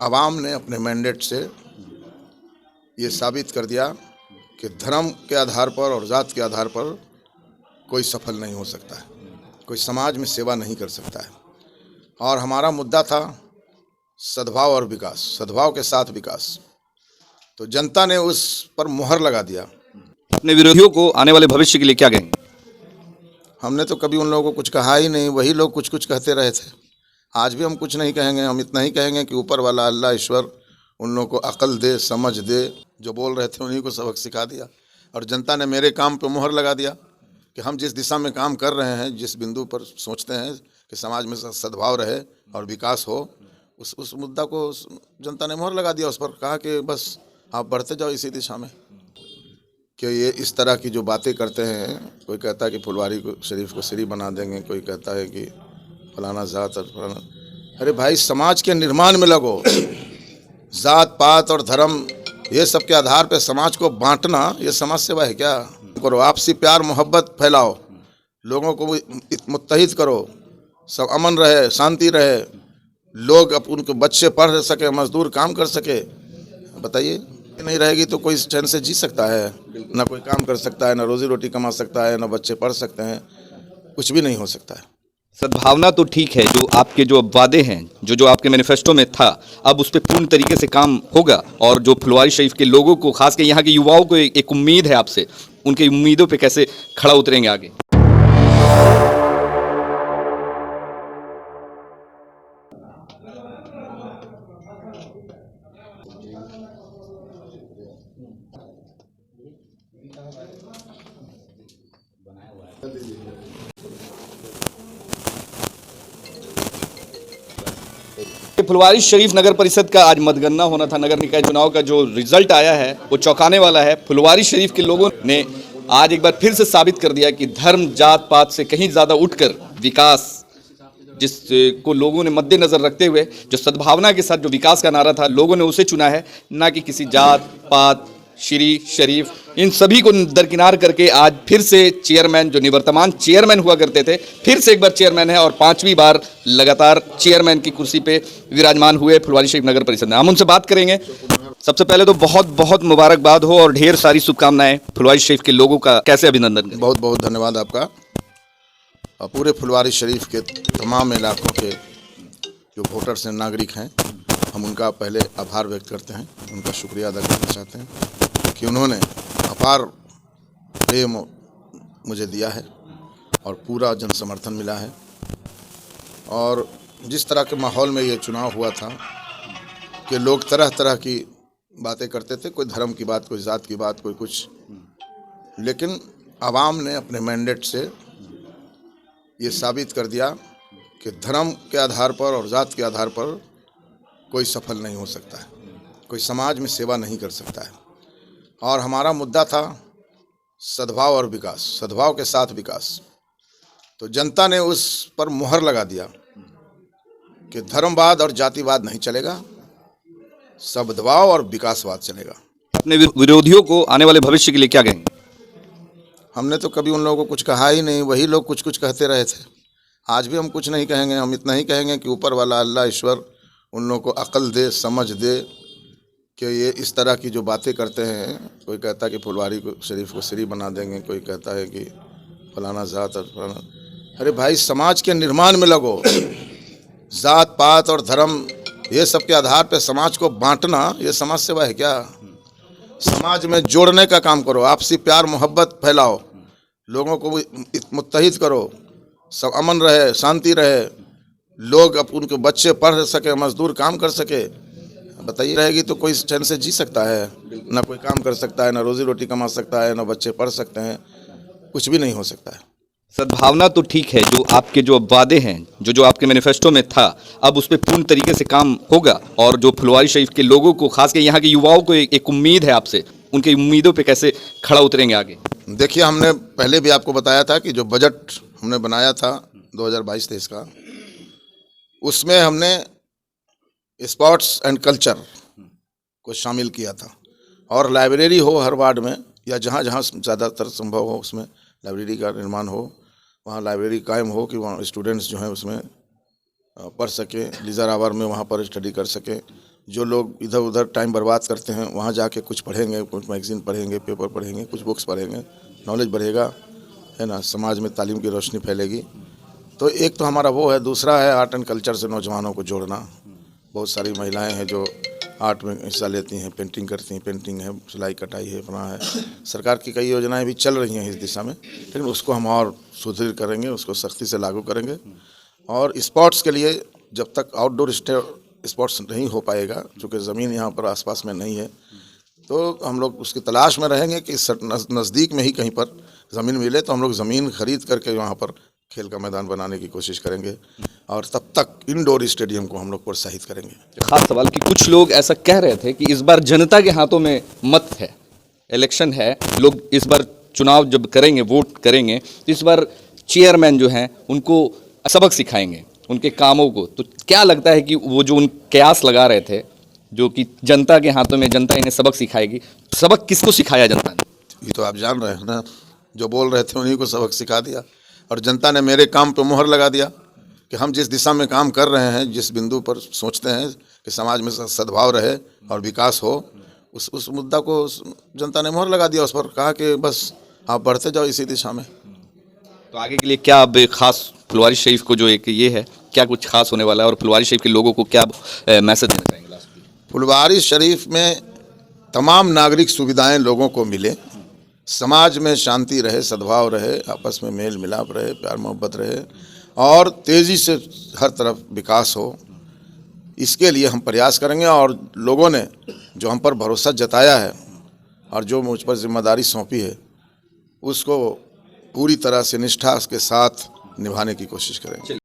आवाम ने अपने मैंडेट से ये साबित कर दिया कि धर्म के आधार पर और जात के आधार पर कोई सफल नहीं हो सकता है, कोई समाज में सेवा नहीं कर सकता है। और हमारा मुद्दा था सद्भाव और विकास, सद्भाव के साथ विकास। तो जनता ने उस पर मुहर लगा दिया। अपने विरोधियों को आने वाले भविष्य के लिए क्या कहेंगे? हमने तो कभी उन लोगों को कुछ कहा ही नहीं, वही लोग कुछ कुछ कहते रहे थे। आज भी हम कुछ नहीं कहेंगे, हम इतना ही कहेंगे कि ऊपर वाला अल्लाह ईश्वर उन लोगों को अकल दे, समझ दे। जो बोल रहे थे उन्हीं को सबक सिखा दिया और जनता ने मेरे काम पे मुहर लगा दिया कि हम जिस दिशा में काम कर रहे हैं, जिस बिंदु पर सोचते हैं कि समाज में सद्भाव रहे और विकास हो, उस मुद्दा को जनता ने मुहर लगा दिया। उस पर कहा कि बस आप बढ़ते जाओ इसी दिशा में। कि ये इस तरह की जो बातें करते हैं, कोई कहता है कि फुलवारी को शरीफ को श्री बना देंगे, कोई कहता है कि फलाना जात और फलाना। अरे भाई, समाज के निर्माण में लगो। जात पात और धर्म ये सब के आधार पे समाज को बांटना, ये समाज सेवा है क्या? करो, आपसी प्यार मोहब्बत फैलाओ, लोगों को मुत्तहिद करो, सब अमन रहे, शांति रहे, लोग उनके बच्चे पढ़ सके, मजदूर काम कर सके। बताइए, नहीं रहेगी तो कोई चैन से जी सकता है? ना कोई काम कर सकता है, ना रोजी रोटी कमा सकता है, ना बच्चे पढ़ सकते हैं, कुछ भी नहीं हो सकता है। सद्भावना तो ठीक है, जो आपके जो वादे हैं, जो आपके मैनिफेस्टो में था, अब उस पर पूर्ण तरीके से काम होगा। और जो फुलवारी शरीफ के लोगों को, खासकर यहाँ के युवाओं को एक उम्मीद है आपसे, उनकी उम्मीदों पे कैसे खड़ा उतरेंगे आगे? फुलवारी शरीफ नगर परिषद का आज मतगणना होना था। नगर निकाय चुनाव का जो रिजल्ट आया है वो चौंकाने वाला है। फुलवारी शरीफ के लोगों ने आज एक बार फिर से साबित कर दिया कि धर्म जात पात से कहीं ज़्यादा उठकर विकास, जिसको लोगों ने मद्देनजर रखते हुए जो सद्भावना के साथ जो विकास का नारा था, लोगों ने उसे चुना है, ना कि किसी जात पात, श्री शरीफ, इन सभी को दरकिनार करके आज फिर से चेयरमैन, जो निवर्तमान चेयरमैन हुआ करते थे, फिर से एक बार चेयरमैन है और 5वीं बार लगातार चेयरमैन की कुर्सी पे विराजमान हुए फुलवारी शरीफ नगर परिषद में। हम उनसे बात करेंगे। सबसे पहले तो बहुत बहुत मुबारकबाद हो और ढेर सारी शुभकामनाएं। फुलवारी शरीफ के लोगों का कैसे अभिनंदन करें? बहुत बहुत धन्यवाद आपका। और पूरे फुलवारी शरीफ के तमाम इलाकों के जो वोटर्स हैं, नागरिक हैं, हम उनका पहले आभार व्यक्त करते हैं, उनका शुक्रिया अदा करना चाहते हैं कि उन्होंने अपार प्रेम मुझे दिया है और पूरा जन समर्थन मिला है। और जिस तरह के माहौल में ये चुनाव हुआ था कि लोग तरह तरह की बातें करते थे, कोई धर्म की बात, कोई जात की बात, कोई कुछ, लेकिन आवाम ने अपने मैंडेट से ये साबित कर दिया कि धर्म के आधार पर और जात के आधार पर कोई सफल नहीं हो सकता है, कोई समाज में सेवा नहीं कर सकता है। और हमारा मुद्दा था सद्भाव और विकास, सद्भाव के साथ विकास। तो जनता ने उस पर मुहर लगा दिया कि धर्मवाद और जातिवाद नहीं चलेगा, सद्भाव और विकासवाद चलेगा। अपने विरोधियों को आने वाले भविष्य के लिए क्या कहेंगे? हमने तो कभी उन लोगों को कुछ कहा ही नहीं, वही लोग कुछ कुछ कहते रहे थे। आज भी हम कुछ नहीं कहेंगे, हम इतना ही कहेंगे कि ऊपर वाला अल्लाह ईश्वर उन लोगों को अकल दे, समझ दे। कि ये इस तरह की जो बातें करते हैं, कोई कहता है कि फुलवारी को शरीफ को श्री बना देंगे, कोई कहता है कि फलाना जात और फलाना। अरे भाई, समाज के निर्माण में लगो। जात पात और धर्म ये सब के आधार पे समाज को बांटना, ये समाज सेवा है क्या? समाज में जोड़ने का काम करो, आपसी प्यार मोहब्बत फैलाओ, लोगों को मुत्तहिद करो, सब अमन रहे, शांति रहे, लोग उनके बच्चे पढ़ सके, मजदूर काम कर सके। बताइए, रहेगी तो कोई चैन से जी सकता है? ना कोई काम कर सकता है, ना रोजी रोटी कमा सकता है, ना बच्चे पढ़ सकते हैं, कुछ भी नहीं हो सकता है। सद्भावना तो ठीक है, जो आपके जो वादे हैं, जो आपके मैनिफेस्टो में था, अब उस पर पूर्ण तरीके से काम होगा। और जो फुलवारी शरीफ के लोगों को, खासकर यहाँ के युवाओं को एक उम्मीद है आपसे, उनकी उम्मीदों पे कैसे खड़ा उतरेंगे आगे? देखिए, हमने पहले भी आपको बताया था कि जो बजट हमने बनाया था 2022-23 का, उसमें हमने स्पोर्ट्स एंड कल्चर को शामिल किया था। और लाइब्रेरी हो हर वार्ड में, या जहाँ जहाँ ज़्यादातर संभव हो उसमें लाइब्रेरी का निर्माण हो, वहाँ लाइब्रेरी कायम हो कि वहाँ स्टूडेंट्स जो हैं उसमें पढ़ सकें, लीजर आवर में वहाँ पर स्टडी कर सकें। जो लोग इधर उधर टाइम बर्बाद करते हैं वहाँ जाके कुछ पढ़ेंगे, कुछ मैगज़ीन पढ़ेंगे, पेपर पढ़ेंगे, कुछ बुक्स पढ़ेंगे, नॉलेज बढ़ेगा, है ना, समाज में तालीम की रोशनी फैलेगी। तो एक तो हमारा वो है, दूसरा है आर्ट एंड कल्चर से नौजवानों को जोड़ना। बहुत सारी महिलाएं हैं जो आर्ट में हिस्सा लेती हैं, पेंटिंग करती हैं, पेंटिंग है, सिलाई कटाई है, अपना है। सरकार की कई योजनाएं भी चल रही हैं इस दिशा में, लेकिन उसको हम और सुदृढ़ करेंगे, उसको सख्ती से लागू करेंगे। और स्पोर्ट्स के लिए जब तक आउटडोर स्पोर्ट्स नहीं हो पाएगा, चूँकि ज़मीन यहाँ पर आसपास में नहीं है, तो हम लोग उसकी तलाश में रहेंगे कि नज़दीक में ही कहीं पर ज़मीन मिले तो हम लोग ज़मीन खरीद करके वहाँ पर खेल का मैदान बनाने की कोशिश करेंगे। और तब तक इंडोर स्टेडियम को हम लोग प्रोत्साहित करेंगे। खास सवाल कि कुछ लोग ऐसा कह रहे थे कि इस बार जनता के हाथों में मत है, इलेक्शन है, लोग इस बार चुनाव जब करेंगे, वोट करेंगे, तो इस बार चेयरमैन जो हैं उनको सबक सिखाएंगे उनके कामों को। तो क्या लगता है कि वो जो उन कयास लगा रहे थे जो कि जनता के हाथों में, जनता इन्हें सबक सिखाएगी, सबक किसको सिखाया जनता ने? ये तो आप जान रहे हैं ना, जो बोल रहे थे उन्हीं को सबक सिखा दिया। और जनता ने मेरे काम पे मोहर लगा दिया कि हम जिस दिशा में काम कर रहे हैं, जिस बिंदु पर सोचते हैं कि समाज में सद्भाव रहे और विकास हो, उस मुद्दा को जनता ने मोहर लगा दिया। उस पर कहा कि बस आप बढ़ते जाओ इसी दिशा में। तो आगे के लिए क्या अब खास फुलवारी शरीफ को जो एक ये है, क्या कुछ खास होने वाला है और फुलवारी शरीफ के लोगों को क्या मैसेज देना चाहेंगे लास्ट में? फुलवारी शरीफ में तमाम नागरिक सुविधाएं लोगों को मिले, समाज में शांति रहे, सद्भाव रहे, आपस में मेल मिलाप रहे, प्यार मोहब्बत रहे और तेज़ी से हर तरफ विकास हो, इसके लिए हम प्रयास करेंगे। और लोगों ने जो हम पर भरोसा जताया है और जो मुझ पर जिम्मेदारी सौंपी है, उसको पूरी तरह से निष्ठा के साथ निभाने की कोशिश करेंगे।